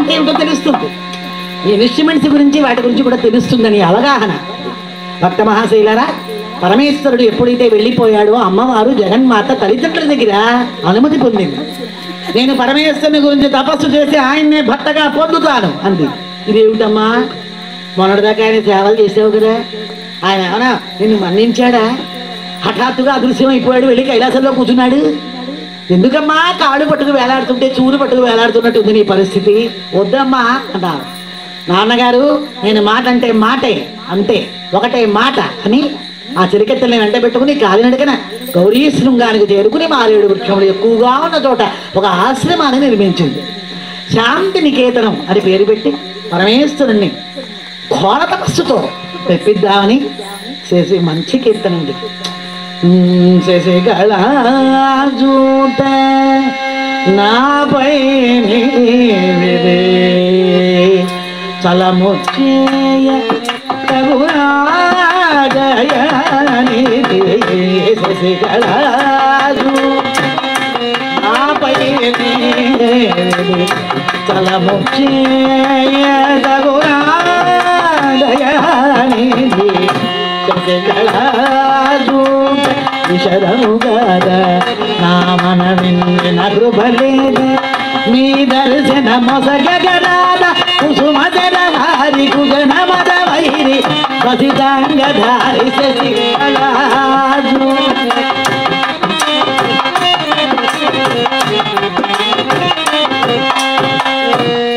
అంటే ఏమిటో తెలుస్తుంది. ఈ ఇన్స్ట్రుమెంట్స్ గురించి వాటి గురించి కూడా తెలుస్తుందని అవగాహన. భక్త మహాశైలారా, పరమేశ్వరుడు ఎప్పుడైతే వెళ్ళిపోయాడో అమ్మవారు జగన్మాత తల్లిదండ్రుల దగ్గర అనుమతి పొందింది. నేను పరమేశ్వరుని గురించి తపస్సు చేసి ఆయన్నే భర్తగా పొందుతాను అంది. ఇదేమిటమ్మా, మొన్నటిదాకా ఆయన సేవలు చేసావు కదా, ఆయన ఏమన్నా నిన్ను మన్నించాడా? హఠాత్తుగా అదృశ్యం అయిపోయాడు, వెళ్ళి కైలాసంలో కూర్చున్నాడు. ఎందుకమ్మా కాళ్ళు పట్టుకు వేలాడుతుంటే చూరు పట్టుకు వేలాడుతున్నట్టు ఉంది నీ పరిస్థితి? వద్దమ్మా అన్నారు. నాన్నగారు, నేను మాట అంటే మాటే, అంతే, ఒకటే మాట అని ఆ చిరికెత్తల్ని వెంట పెట్టుకుని కాలినడకన గౌరీ శృంగానికి చేరుకుని మారేడు వృక్షములు ఎక్కువగా ఉన్న చోట ఒక ఆశ్రమాన్ని నిర్మించింది. శాంతి నికేతనం అని పేరు పెట్టి పరమేశ్వరుణ్ణి ఘోర తపస్సుతో తెప్పిద్దామని చేసి మంచి కీర్తనండి. శశికళ జూత నాపై చలముచ్చేయ శశికళ నాపై చలముచ్చేయ దగురాదయానిధి శశికళ విశరముగాద నామన విన్న కృపలేద మీ దర్శన మొసగరాద కుసుమదర వారి కుజన మద వైరి బసిదాంగధారి శశికళాజు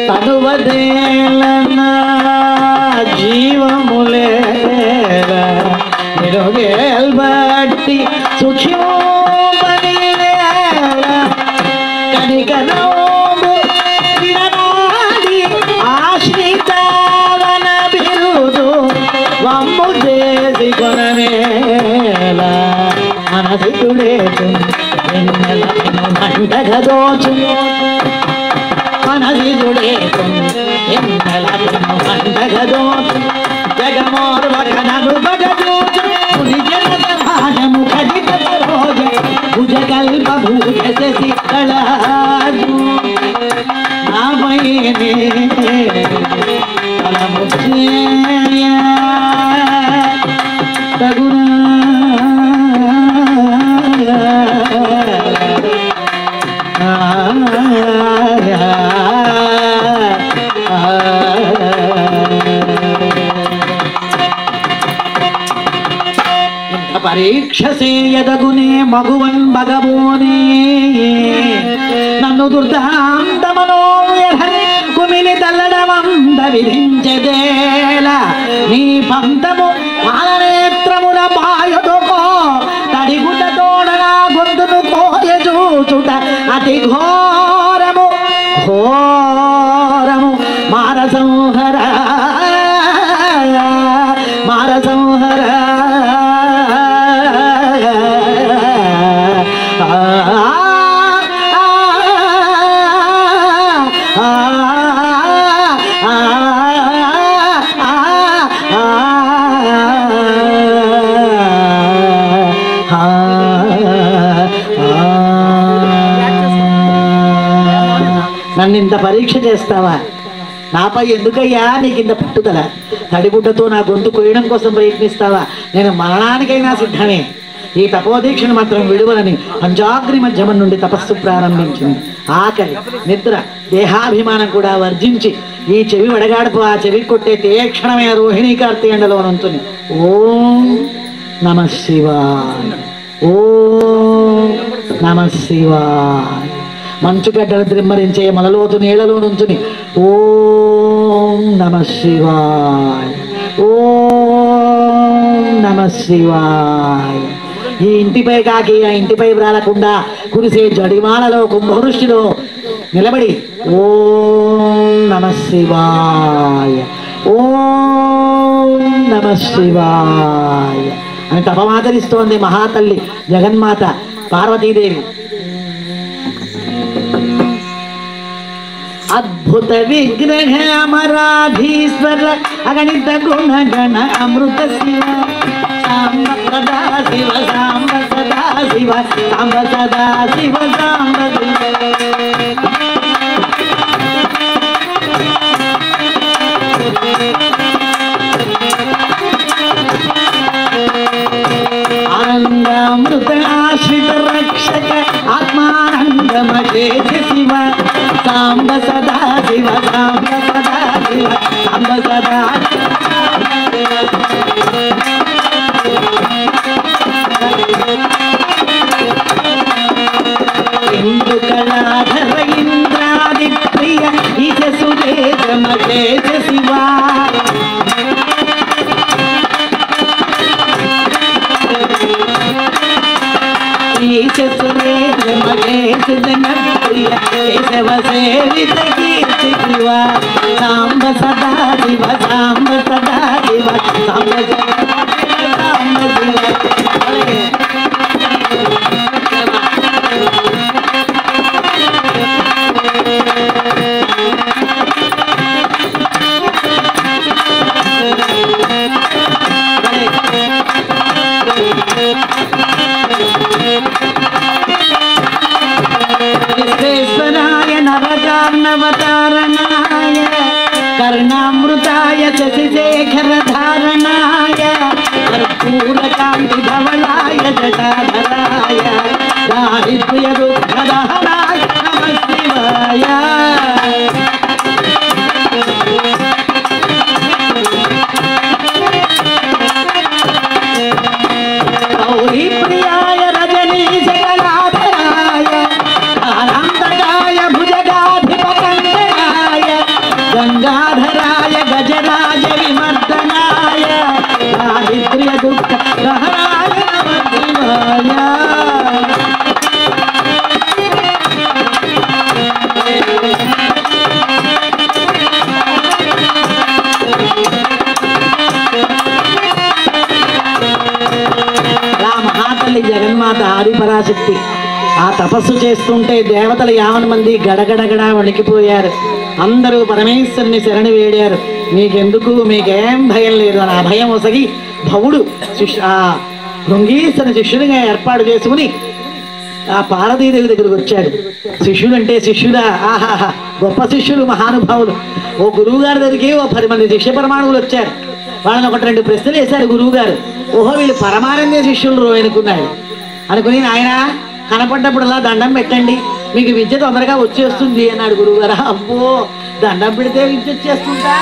తనువదేలన జీవములేల నిరుగేల్బట్టి సుఖిమోమని కనికనోము విననాడి ఆశ్రితవన బిరుదు వమ్ము చేసి కొననేల మనసితుడేసు ఎన్నెలను మండగదోచు మనసితుడేసు ఎన్నెలను మండగదోచు జగమోర్వకనను బగదోచు భుజకల్ప భూజ శశికళాజు నామయనే తలముచ్చేయ తగునా పరీక్ష సేయదగునే మగువన్ భగవోనే నన్ను దుర్దాంతమనోవ్యధనే కుమిలి తల్లడమంద విధించదేల నీ పంతము పాలనేత్రముల పాయదుకో తడిగుడ్డతోడ నా గొంతును కోయ చూచుట అతి ఘోరము ఘోరము మారసంహర మారసంహర నన్నింత పరీక్ష చేస్తావా? నాపై ఎందుకయ్యా నీకింత పట్టుదల? తడిగుడ్డతో నా గొంతు కొయ్యడం కోసం ప్రయత్నిస్తావా? నేను మరణానికైనా సిద్ధమే. ఈ తపోదీక్షను మాత్రం విడువలని పంచాగ్ని మధ్యమం నుండి తపస్సు ప్రారంభించింది. ఆకలి, నిద్ర, దేహాభిమానం కూడా వర్జించి ఈ చెవి వడగాడుపు ఆ చెవి కొట్టే తీక్షణమే రోహిణీ కార్తీయండలో ఉంటుంది. ఓం నమ శివాయ, ఓం నమ శివాయ. మంచుగడ్డలు త్రిమ్మరించే మొదలోతు నీళ్లలో నుంచుని ఓం నమ శివాయ, ఓం నమ శివాయ. ఈ ఇంటిపై కాకి ఆ ఇంటిపై రాలకుండా కురిసే జడిమాలలో కుంభవృష్టిలో నిలబడి ఓం నమ శివాయ, ఓం నమ శివాయ అని తపమాచరిస్తోంది మహాతల్లి జగన్మాత పార్వతీదేవి. అద్భుత విగ్రహ అమరాధీశ్వర అగణిత గుణ గణ అమృత శివ సాంబ సదా శివ సాంబ సదా శివ సాంబ సదా శివ సాంబ సాంబ సదా శివ సాంబ సదా శివ సాంబ సదా ఇందుకళాధర ఇంద్రాది ప్రియ ఇజ సురేశ మహేశ శివా ఈశ సురేశ మహేశ జనప్రియ కేశవ సేవిత కీర్తి శివా సాంబ సదా శివ సాంబ సదా శివ సాంబ సాంబ శివ విశ్వేశ్వరాయ నరకార్ణవతారణాయ కర్ణామృతాయ శశిశేఖరధారణాయ కర్పూరకాంతి ధవళాయ జటాధరాయ దారిద్ర్య దుఃఖదహనాయ నమః శివాయ గౌరీ ప్రియాయ రజనీశ కళాధరాయ ఆనందకాయ భుజగాధిపకందనాయ గంగాధరాయ గజరాజ విమర్దనాయ దారిద్ర్య దుఃఖ దహనాయ నమః శివాయ మహాతల్లి జగన్మాత ఆదిపరాశక్తి ఆ తపస్సు చేస్తుంటే దేవతలు 50 మంది గడగడగడ వణికిపోయారు. అందరూ పరమేశ్వరుని శరణి వేడారు. మీకెందుకు, మీకేం భయం లేదు అని అభయం ఒసగి భవుడు భృంగీశ్వరుని శిష్యుడిగా ఏర్పాటు చేసుకుని ఆ పార్వతీదేవి దగ్గరికి వచ్చాడు. శిష్యుడు అంటే శిష్యుడా, ఆహాహా గొప్ప శిష్యులు మహానుభావులు. ఓ గురువు గారి దగ్గరికి ఓ 10 మంది శిష్య పరమాణువులు వచ్చారు. వాళ్ళని 1-2 ప్రశ్నలు వేశారు గురువు గారు. ఓహో వీళ్ళు పరమానంద శిష్యులు అనుకున్నాడు. అనుకుని ఆయన కనపడ్డప్పుడల్లా దండం పెట్టండి, మీకు విద్య తొందరగా వచ్చేస్తుంది అన్నాడు గురువుగారు. అబ్బో దండం పెడితే విద్య వచ్చేస్తుందా,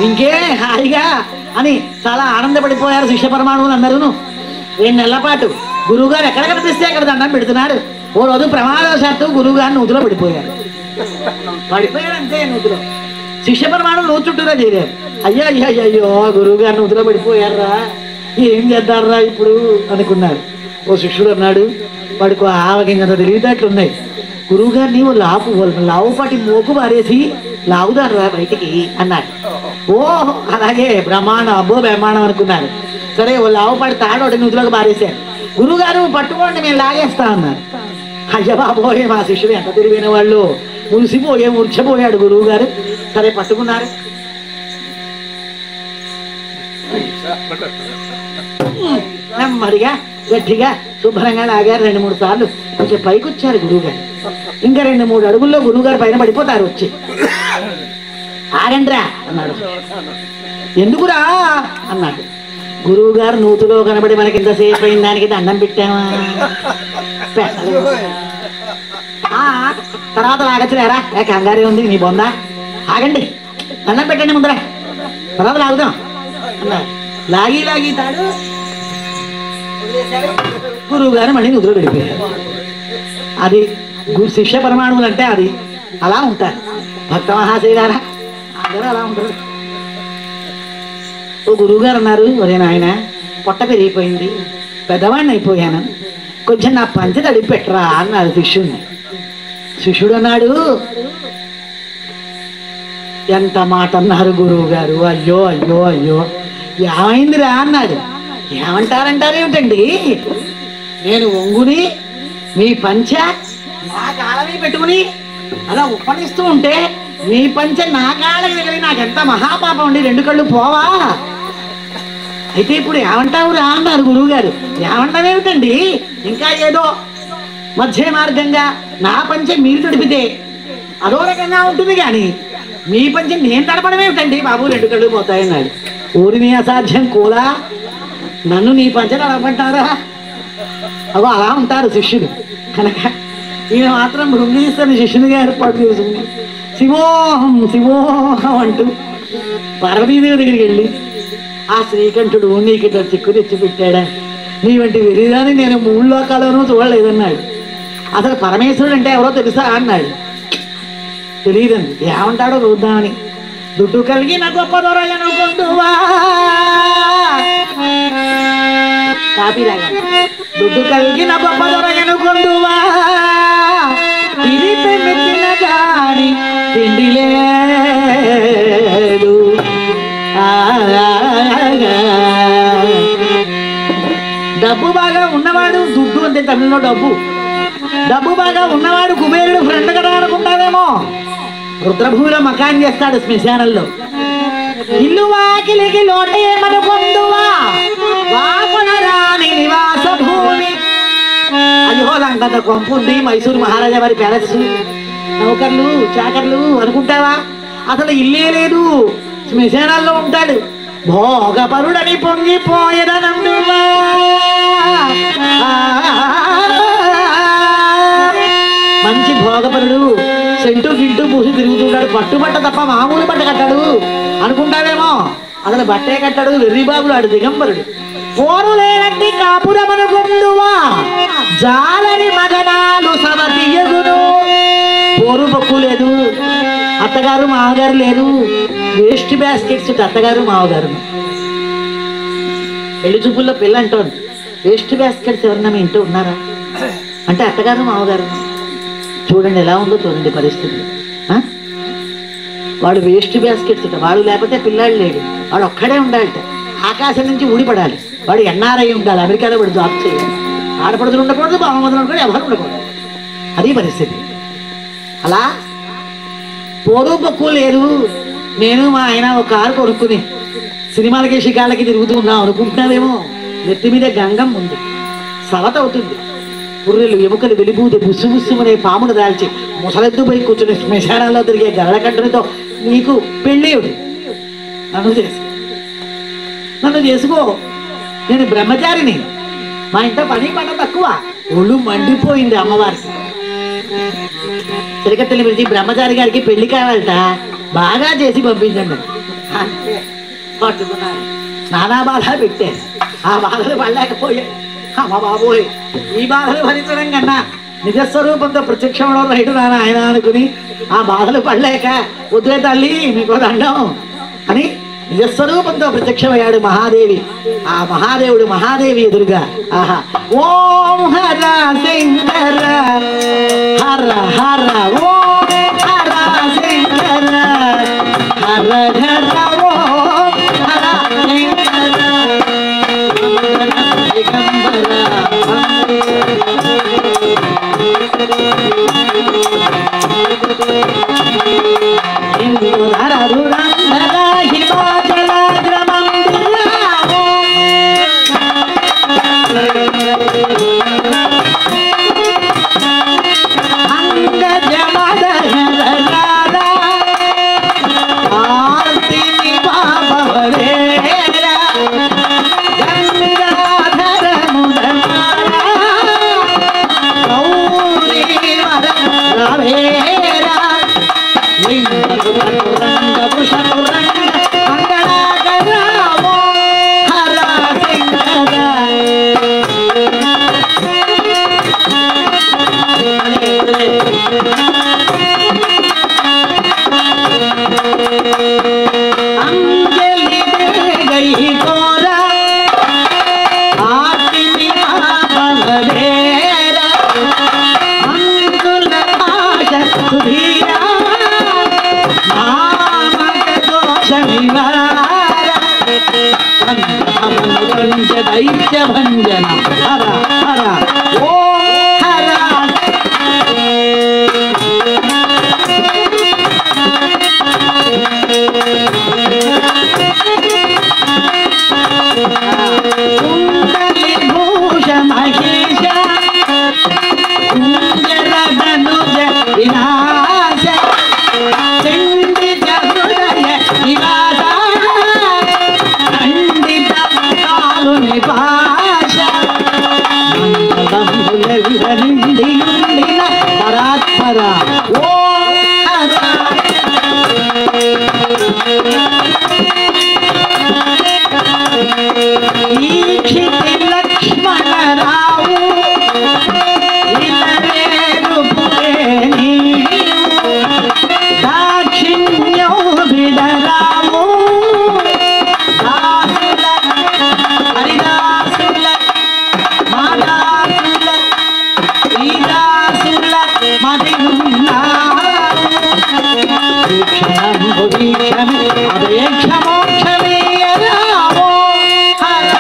ఇంకే హాయిగా అని చాలా ఆనందపడిపోయారు శిష్య పరమాణువులు అందరూ. 2 నెలల పాటు గురువుగారు ఎక్కడ కనిపిస్తే అక్కడ దండం పెడుతున్నారు. ఓ రోజు ప్రమాదవశాత్తు గురువు గారు నూతిలో పడిపోయారు. పడిపోయారంటే నూతిలో శిష్య పరమాణువులు నూతి చుట్టూరా చేరారు. అయ్యో అయ్యో అయ్యో గురువు గారు నూతిలో పడిపోయారా, ఏం చేద్దారా ఇప్పుడు అనుకున్నారు. ఓ శిష్యుడు అన్నాడు, వాడికి ఆవగింజంత తెలివితేటలున్నాయి, గురువు గారిని ఓ లావుపాటి మోకు పారేసి లాగుదారా బయటికి అన్నాడు. ఓ అలాగే బ్రహ్మాండం, అబ్బో బ్రహ్మాండం అనుకున్నారు. సరే ఓ లావుపాటి తాడోటి నూతిలోకి పారేశారు. గురువు గారు పట్టుకోండి మేము లాగేస్తా అన్నారు. అయ్య బాబోయే మా శిష్యుడు ఎంత తెలివైన వాళ్ళు, మూర్ఛపోయాడు గురువు గారు. సరే పట్టుకున్నారు. నెమ్మదిగా గట్టిగా శుభ్రంగా లాగారు. 2-3 సార్లు కొంచెం పైకి వచ్చారు గురువు గారు. ఇంకా 2-3 అడుగుల్లో గురువు గారు పైన పడిపోతారు. వచ్చి ఆగండ్రా అన్నాడు. ఎందుకురా అన్నాడు. గురువు గారు నూతిలో కనబడి మనకి ఇంతసేపు అయిన దానికి దండం పెట్టామా, తర్వాత లాగచ్చులేరా, కంగారే ఉంది నీ బొందా, ఆగండి దండం పెట్టండి ముందర, తర్వాత లాగుదాం అన్నారు. లాగి తాడు గురువు గారు మళ్ళీ నూతిలో వెళ్ళిపోయారు. అది శిష్య పరమాణువులు అంటే అది అలా ఉంటారు. భక్త మహాశైలారా అందరూ అలా ఉంటారు. ఓ గురువు గారు అన్నారు, ఒరే నాయన పొట్ట పెరిగిపోయింది, పెద్దవాడిని అయిపోయాను, కొంచెం నా పంచె తడిపి పెట్టరా అన్నారు శిష్యుడిని. శిష్యుడు అన్నాడు, ఎంత మాట అన్నారు గురువు గారు, అయ్యో అయ్యో అయ్యో ఏమైందిరా అన్నాడు. ఏమంటారేమిటండి, నేను ఒంగుని మీ పంచ నా కాళ్ళని పెట్టుకుని అలా ఉప్పనిస్తూ ఉంటే మీ పంచ నా కాళ్ళకి తగిలి నాకెంత మహాపాపం అండి, 2 కళ్ళు పోవా, అయితే ఇప్పుడు ఏమంటావురా అన్నారు గురువు గారు. ఏమంటావేమిటండి, ఇంకా ఏదో మధ్య మార్గంగా నా పంచ మీరు తడిపితే అదో రకంగా ఉంటుంది, కానీ మీ పంచ నేను తడపడం ఏమిటండి బాబు, 2 కళ్ళు పోతాయన్నాడు. ఊరిని అసాధ్యం కూడా, నన్ను నీ పంచ తడపంటారా, అగో అలా ఉంటారు శిష్యుడు. కనుక ఈయన మాత్రం భృంగీశ్వరుని శిష్యునిగా ఏర్పాటు చేసుకుని శివోహం శివోహం అంటూ పార్వతీదేవి దగ్గరికి వెళ్ళి, ఆ శ్రీకంఠుడు నీకు ఇట్లా చిక్కు తెచ్చి పెట్టాడా, నీ వంటి వెరిదాన్ని నేను 3 లోకాల్లోనూ చూడలేదన్నాడు. అసలు పరమేశ్వరుడు అంటే ఎవరో తెలుసా అన్నాడు. తెలియదండి. ఏమంటాడో చూద్దామని, దుడ్డు కలిగిన గొప్ప దొరయనుకుంటువా, కాపీలాగా, దుడ్డు కలిగిన గొప్ప దొరయనుకుంటువా, ఇది పెమ్మెత్తిన గాని తిండి లేదు. డబ్బు బాగా ఉన్నవాడు, దుడ్డు అంటే తమిళలో డబ్బు, డబ్బు బాగా ఉన్నవాడు కుబేరుడు ఫ్రెండ్ కదా అనుకుంటావేమో. రుద్రభూమిలో మకాన్ చేస్తాడు శ్మశానంలో. ఇల్లు వాకిలికి లోటేమనుకుందువా, వాకునరాని నివాస భూమి. అయ్యోలంత కొంపుంది మైసూరు మహారాజా వారి ప్యాలెస్, నౌకర్లు చాకర్లు అనుకుంటావా, అసలు ఇల్లే లేదు, శ్మశానాల్లో ఉంటాడు. భోగపరుడని పొంగిపోయేదనందువా, మంచి భోగపరుడు, సెంటు గింటు పూసి తిరుగుతుంటాడు, పట్టుబట్ట తప్ప మామూలు బట్ట కట్టాడు అనుకుంటావేమో. అసలు బట్టే కట్టాడు, వెర్రిబాబులు, ఆడు దిగంబరుడు. పోరులేనంటి కాపురమనుకుందువా, జాలని మగనాలు సమతీయగును. పోరు పక్కు లేదు, అత్తగారు మామగారు లేరు, వేస్ట్ బాస్కెట్స్ అత్తగారు మామగారు. పెళ్లి చూపుల్లో పిల్ల అంటోంది, వేస్ట్ బాస్కెట్స్ ఎవరన్నా మీ ఇంట్లో ఉన్నారా అంటే అత్తగారు మామగారు. చూడండి ఎలా ఉందో చూడండి పరిస్థితి. వాడు వేస్ట్ బాస్కెట్స్, వాడు లేకపోతే పిల్లాడు లేడు, వాడు ఒక్కడే ఉండాలట, ఆకాశం నుంచి ఊడిపడాలి, వాడు ఎన్ఆర్ఐ ఉండాలి, అమెరికాలో వాడు జాబ్ చేయాలి, ఆడపడుతులు ఉండకూడదు, బామదులు ఉండకూడదు, ఎవరు ఉండకూడదు. అది పరిస్థితి. అలా పోరు పక్కు లేదు. నేను మా ఆయన ఒక కారు కొనుక్కుని సినిమాలకి షికాలకి తిరుగుతూ ఉన్నాం అనుకుంటున్నావేమో. నెత్తి మీద గంగం ఉంది, సవత అవుతుంది, పుర్రెలు ఎముకలు వెలిబూది బుస్సు బుస్సుమనే పామును దాల్చి ముసలెద్దు పోయి కూర్చుని శ్మశానాల్లో తిరిగే గరళకంఠునితో నీకు పెళ్ళేవుడు, నన్ను చేసుకో, నేను బ్రహ్మచారిని, మా ఇంట పని పడ తక్కువ. ఒళ్ళు మండిపోయింది అమ్మవారికి. తిరగతిని పిలిచి బ్రహ్మచారి గారికి పెళ్లి కావాలట, బాగా చేసి పంపించండి అంటే పట్టుకున్నారు. నానా బాధ పెట్టారు, ఆ బాధలు పడలేకపోయాయి. అమ్మ బాబోయ్, ఈ బాధలు భరించడం కన్నా నిజస్వరూపంతో ప్రత్యక్షంలో రైతు నాన్న ఆయన అనుకుని ఆ బాధలు పడలేక, వద్దులే తల్లి మీకు దండం అని నిజస్వరూపంతో ప్రత్యక్షమయ్యాడు మహాదేవి. ఆ మహాదేవుడు మహాదేవి ఎదురుగా, ఆహా, ఓం హర శంకర హర హర, ఓం హర శంకర హర హర, ఓం హర శంకర దైత్యభంజన హర హర, ఓం హర. సుందరి భూష మహేశ కుంజర ధనుజ వినాశ చండిత హృదయ నివాస ఖండిత కాలుని పాశ క్షణంబుదీక్షమే అవేక్షమోక్షమే రామో హర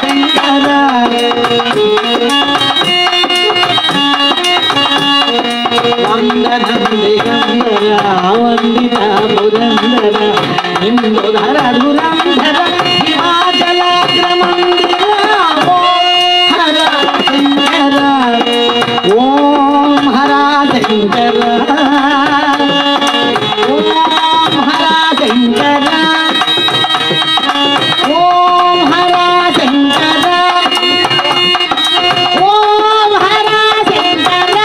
శంకర వందనం దిగంబర వందిత పురందర నిందుధర ధురంధర హిమాచలాగ్రమందిర హర శంకర ఓం హర శంకర ఓం హర శంకర ఓం హర శంకర ఓం హర శంకర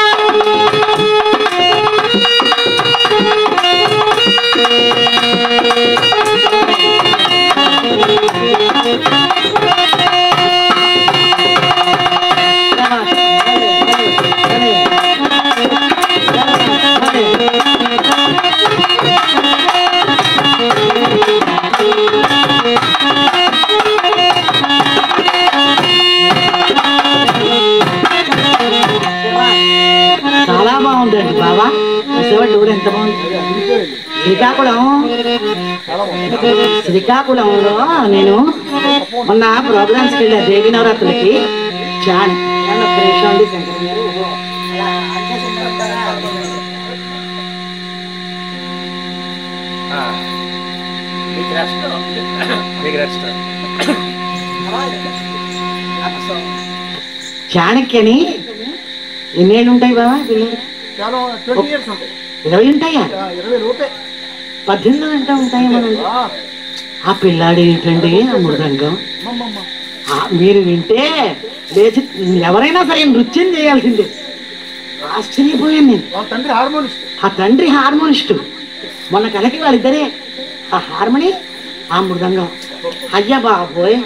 చాలా బాగుందండి బాబా చూసేవాడు చూడు ఎంత బాగుంది శ్రీకాకుళంలో నేను మొన్న ప్రోగ్రామ్స్కి వెళ్ళా దేవి నవరాత్రులకి చాలా చాణక్యని ఎన్నేళ్ళు ఉంటాయి బాబా పిల్లలు 20 ఉంటాయా 18 అంటే ఉంటాయా మనం ఆ పిల్లాడు ఏంటండి ఆ మృదంగం మీరు వింటే లేచి ఎవరైనా సరే నృత్యం చేయాల్సిందే ఆశ్చర్యపోయాను నేను ఆ తండ్రి హార్మోనిస్టు మొన్న కలకి వాళ్ళిద్దరే ఆ హార్మోని ఆ మృదంగం అయ్యా బాబోయ్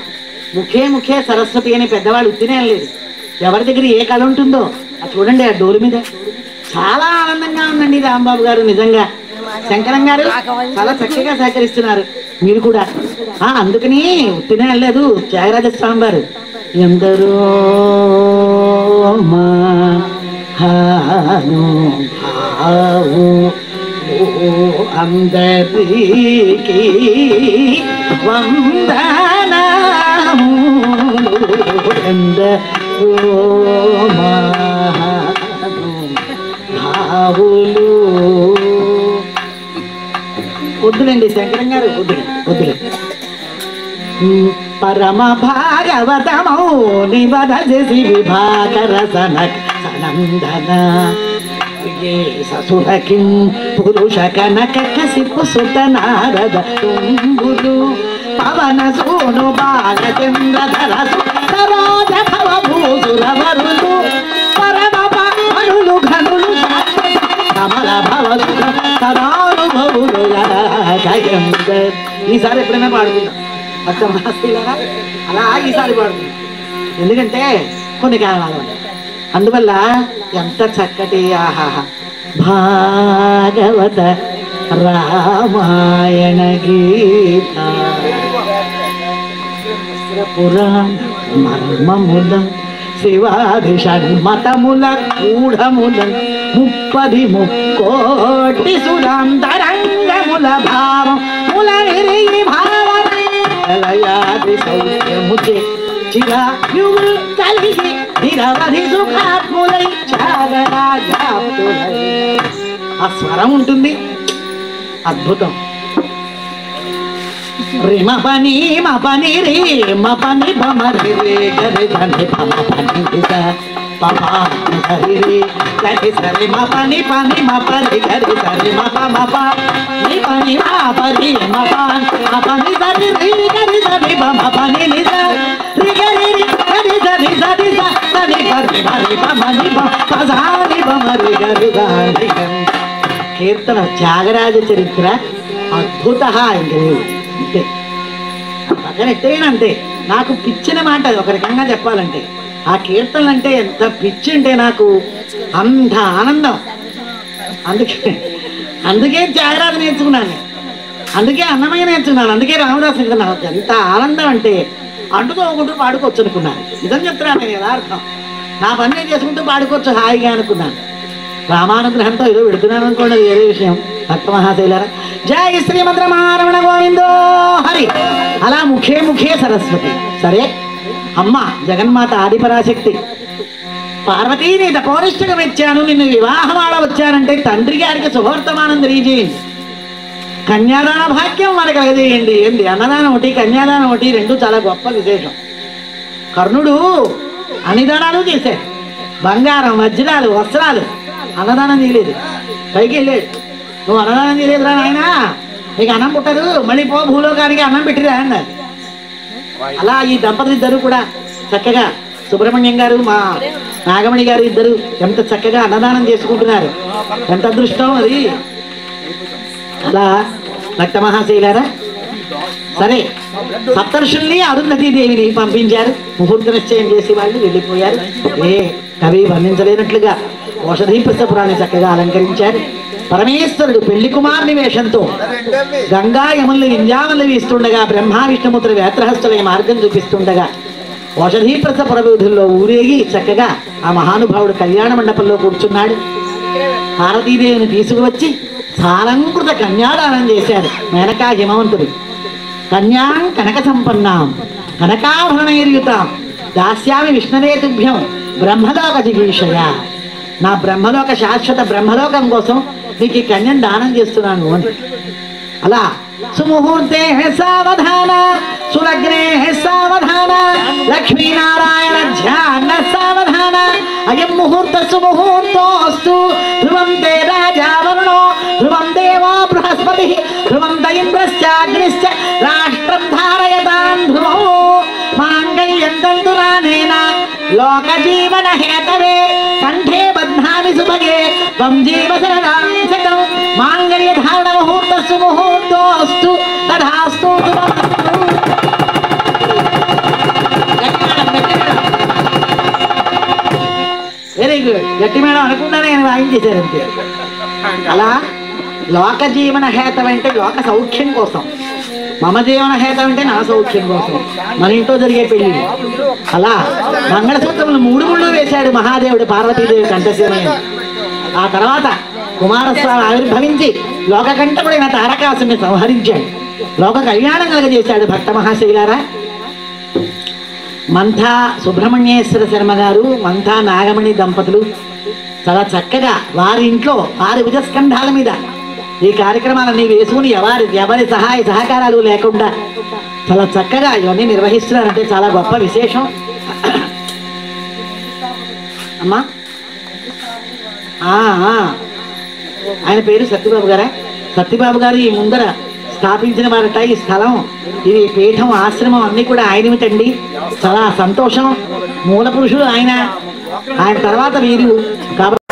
ముఖే సరస్వతి అని పెద్దవాళ్ళు ఉత్తినేయలేదు ఎవరి దగ్గర ఏ కళ ఉంటుందో అది చూడండి ఆ డోలు మీద చాలా ఆనందంగా ఉందండి రాంబాబు గారు నిజంగా శంకరం గారు చాలా చక్కగా సహకరిస్తున్నారు మీరు కూడా అందుకని ఉత్తినే వెళ్ళలేదు త్యాగరాజ స్వామి వారు ఎందరో మహానుభావు అందరికీ వందనము ఎందరో మహానుభావులు వద్దులేండి శంకరం గారు వద్దులే పరమ భాగవతమౌ నివదసి విభాకర సనందన ససురకిం పురుష కనక కసిపు సుత నారద తుంబులు పవన సోను బాలచంద్రధర సరోజ భవభూసురవరులు పరమ పరులు ఘనులు కమల భవసుఖ సదానుభవులు ఈసారి ఎప్పుడైనా పాడుకుందాం అక్క మహాశీలరా అలా ఈసారి పాడుకుందాం ఎందుకంటే కొన్ని కారణాలు అందువల్ల ఎంత చక్కటి ఆహాహ భాగవత రామాయణ గీత పురాణ మర్మములం శివాది షణ్మతముల కూఢములం 30 సురాంతరంగముల భావం ముల విరిగి భావనయాది సౌఖ్యముచే చిరాయువుల్ కలిగి నిరవధి సుఖాత్ములై త్యాగరాజాప్తులై ఆ స్వరం ఉంటుంది అద్భుతం రిమ పని మ పని రే మ పని భమ రే గరి ధని భమ పని రిస పమా హరి రే గరి సరి మ పని మ పని గరి సరి మ పమ ప ని పని మా పని మ పని మ పని సరి రే గరి సరి భమ పని నిస రి గరి రి గరి సరి సరి సని గరి భరి భమ ని భ పసాని భమ రి గరి ధని కీర్తన త్యాగరాజ చరిత్ర అద్భుత అంతే పక్కన ఎత్తేనంతే నాకు పిచ్చిన మాట అది ఒక రకంగా చెప్పాలంటే ఆ కీర్తనలు అంటే ఎంత పిచ్చి అంటే నాకు అంత ఆనందం అందుకే త్యాగరాజు నేర్చుకున్నాను అందుకే అన్నమయ్య నేర్చుకున్నాను అందుకే రామదాసు నాకు ఎంత ఆనందం అంటే అంటుకోకుండా పాడుకోవచ్చు అనుకున్నాను నిజం చెప్తున్నాను నేను యథార్థం నా పని నేను చేసుకుంటూ పాడుకోవచ్చు హాయిగా అనుకున్నాను రామానుగ్రహంతో ఏదో పెడుతున్నాను అనుకోండి, అది వేరే విషయం. భక్త మహాశైలారా, జయ శ్రీమద్రమారమణ గోవిందో హరి. అలా ముఖే ముఖే సరస్వతి. సరే అమ్మ జగన్మాత ఆదిపరాశక్తి, పార్వతీ నీ తపోనిష్టగా మెచ్చాను, నిన్ను వివాహం ఆడ వచ్చానంటే తండ్రి గారికి శుభవర్తమానం తెలియజేయండి, కన్యాదాన భాగ్యం మనకు కలగజేయండి. ఏంటి అన్నదానం ఒకటి కన్యాదానం ఒకటి రెండు చాలా గొప్ప విశేషం. కర్ణుడు అన్ని దానాలు చేశాడు, బంగారం వజ్రాలు వస్త్రాలు. అన్నదానం చేయలేదు, పైకి వెళ్ళాడు. నువ్వు అన్నదానం చేయలేదురా నాయన, నీకు అన్నం పుట్టదు, మళ్ళీ పో భూలోకానికి అన్నం పెట్టిరా అన్నారు. అలా ఈ దంపతులు ఇద్దరు కూడా చక్కగా, సుబ్రహ్మణ్యం గారు మా నాగమణి గారు ఇద్దరు ఎంత చక్కగా అన్నదానం చేసుకుంటున్నారు, ఎంత అదృష్టం అది. అలా భక్త మహాశైలారా, సరే సప్తర్షుల్ని అరుంధతీదేవిని పంపించారు. ముహూర్త నిశ్చయం చేసి వాళ్ళు వెళ్ళిపోయారు. ఏ కవి వర్ణించలేనట్లుగా ఓషధీపురాన్ని చక్కగా అలంకరించారు. పరమేశ్వరుడు పెళ్లి కుమారుని వేషంతో గంగా యముల్ని వింజామల్ని వీస్తుండగా, బ్రహ్మ విష్ణుముద్ర వేత్రహస్తుల మార్గం చూపిస్తుండగా, ఓషధీప్రస పురవీధుల్లో ఊరేగి చక్కగా ఆ మహానుభావుడు కళ్యాణ మండపంలో కూర్చున్నాడు. పార్వతీదేవిని తీసుకువచ్చి సాలంకృత కన్యాదానం చేశారు మేనకా హిమవంతుడు. కన్యాం కనక సంపన్నాం కనకాభరణైర్యుతాం దాస్యామి విష్ణువేతుభ్యం బ్రహ్మలోక జిగీషయ. నా బ్రహ్మలోక శాశ్వత బ్రహ్మలోకం కోసం నీకు ఈ కన్యను దానం చేస్తున్నాను అని. అలా సుముహూర్తే సావధాన సులగ్నే సావధాన లక్ష్మీనారాయణ ధ్యాన సావధాన అయం ముహూర్త సుముహూర్తోస్తు ధ్రువం తే రాజావరుణో ధ్రువం దేవో బృహస్పతి ధ్రువం దైంద్రశ్చాగ్నిశ్చ రాష్ట్రం ధారయతాం ధ్రువం మాంగళ్యం తంతురానేన లోక జీవన హేతవే కంఠే బధ్నామి సుభగే త్వం జీవ శరదాం శతం మాంగళ్య ధారణ ముహూర్త సుముహూర్తోస్తు తథాస్తు. వెరీ గుడ్, గట్టి మేడం అనుకుంటానే ఆయన వాయించేశారు అంతే. అలా లోక జీవన హేతం అంటే లోక సౌఖ్యం కోసం, మమ జీవన హేతం అంటే నా సౌఖ్యం కోసం, మన ఇంట్లో జరిగే పెళ్లి. అలా మంగళసూత్రములు 3 ముళ్ళు వేశాడు మహాదేవుడు పార్వతీదేవి కంఠసీమయ్య. ఆ తర్వాత కుమారస్వామి ఆవిర్భవించి లోకకంఠకుడైన తారకాసుని సంహరించాడు, లోక కళ్యాణం కలగజేశాడు. భక్త మహాశైలారా, మంథా సుబ్రహ్మణ్యేశ్వర శర్మ గారు మంథా నాగమణి దంపతులు చాలా చక్కగా వారి ఇంట్లో వారి భుజస్కంధాల మీద ఈ కార్యక్రమాలన్నీ వేసుకుని ఎవరి సహాయ సహకారాలు లేకుండా చాలా చక్కగా ఇవన్నీ నిర్వహిస్తున్నారంటే చాలా గొప్ప విశేషం. అమ్మా ఆయన పేరు సత్యబాబు గారా? సత్యబాబు గారు ఈ ముందర స్థాపించిన వారట ఈ స్థలం, ఇది పీఠం ఆశ్రమం అన్ని కూడా ఆయనమిటండి. చాలా సంతోషం. మూల పురుషుడు ఆయన, ఆయన తర్వాత వీరు కాబట్టి